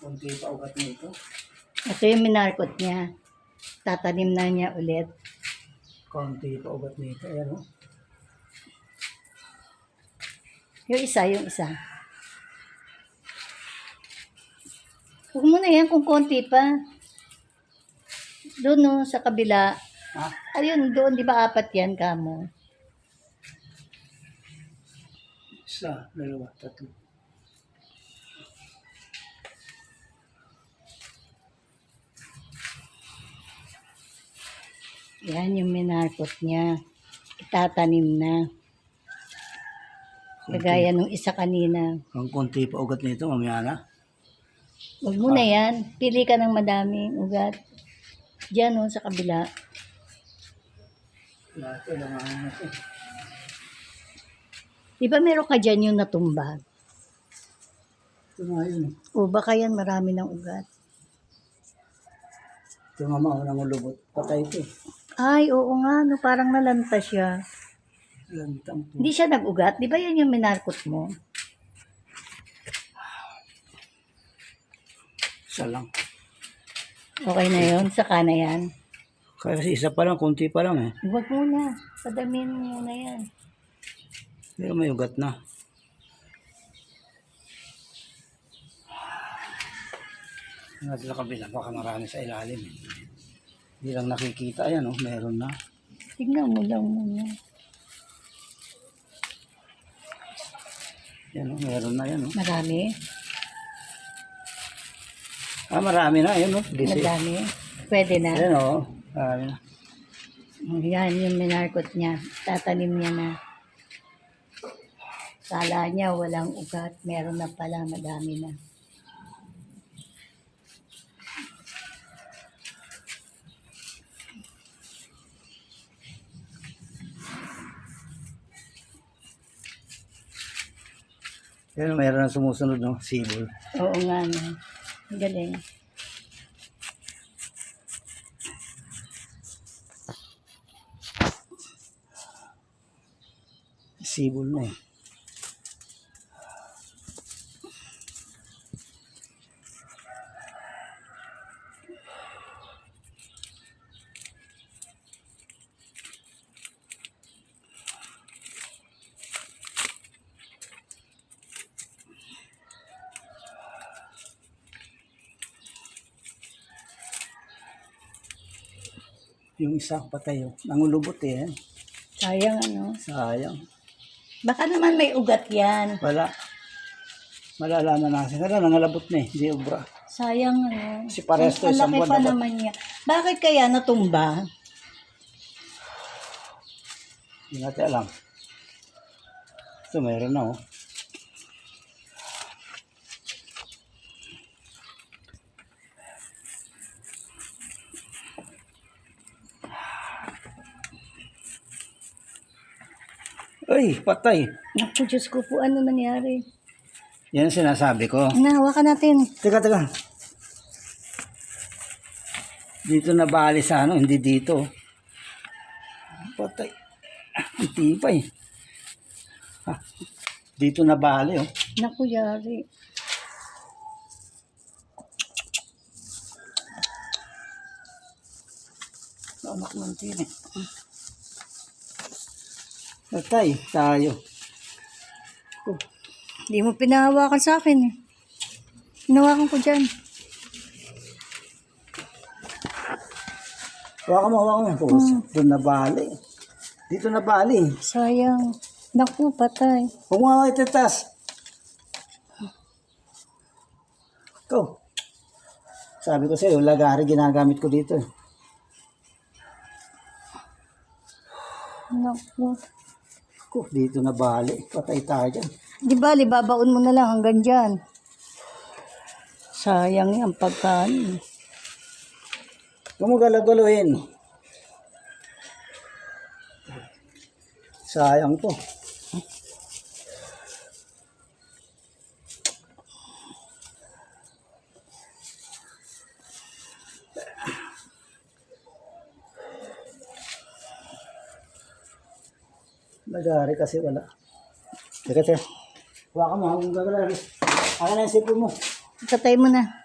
Kunti pa ugat nito. Ito yung minarkot niya. Tatanim na niya ulit. Kunti pa ugat nito. Ayan o. Yung isa. Huwag mo na yan kung konti pa. Doon no, sa kabila. Ha? Ayun, doon, di ba 4 yan, kamo? Isa, dalawa, tatlo. Yan yung minarkot niya. Itatanim na. Kagaya nung isa kanina. Ang kunti pa ugat nito, mamaya na. Huwag mo na yan. Pili ka ng madaming ugat. Diyan no, sa kabila. Lahat lang ang natin. Di ba meron ka dyan yung natumba? Ito nga yun. O baka yan marami ng ugat. Ito nga maunang ulubot. Patay ito eh. Ay, oo nga, no, parang nalanta siya. Lantang to. Hindi siya nag-ugat? Di ba yan yung minarkot mo? Isa lang. Okay na yun, saka na yan. Kasi isa pa lang, kunti pa lang eh. Huwag muna, padamin mo muna yan. Pero may ugat na. Natin sa kabila, baka marami sa ilalim eh. Hindi lang nakikita, ayan oh, meron na. Tignan mo lang muna. Yan oh, meron na yan oh. Marami? Marami na, ayan oh. Madami? Pwede na. Ayan oh, marami na. Yan yung minarkot niya. Tatanim niya na. Kala niya walang ugat. Meron na pala, madami na. Ayan, meron na sumusunod no, sibol. Oo nga, no. Ang galing. Sibol na eh. Yung isa patay oh. Nangulubot eh. Sayang ano. Sayang. Baka naman may ugat yan. Wala. Malalaman natin. Kaya nangalabot na eh. Hindi obra. Sayang ano. Si pares to, Ang isang laki buwan pa dapat. naman niya. Bakit kaya natumba? Hindi natin alam. Ito meron na oh. Ay, patay. Naku, Diyos ko po, ano nangyari? Yan ang sinasabi ko. Hawakan natin. Teka. Dito na bali sa ano, hindi dito. Patay. Ang tipay. Dito na bali oh. Naku, yari. Anak ng tini. Patay tayo. Hindi mo pinahawakan sa akin eh. Hinawakan ko dyan. Hawakan mo. Doon na bali. Dito na bali. Sayang. Naku, patay. Huwag mo nga ititas. Ikaw. Sabi ko sa'yo, lagari ginagamit ko dito. Naku. Dito na bali. Patay tayo dyan. Di ba, babaon mo na lang hanggang dyan. Sayang yung pagkaan. Huwag mo galagalohin. Sayang po. Lagari kasi wala. Teka. Huwag ka mo. Huwag gagalarin. Akin na yung sipon mo. Patay mo na.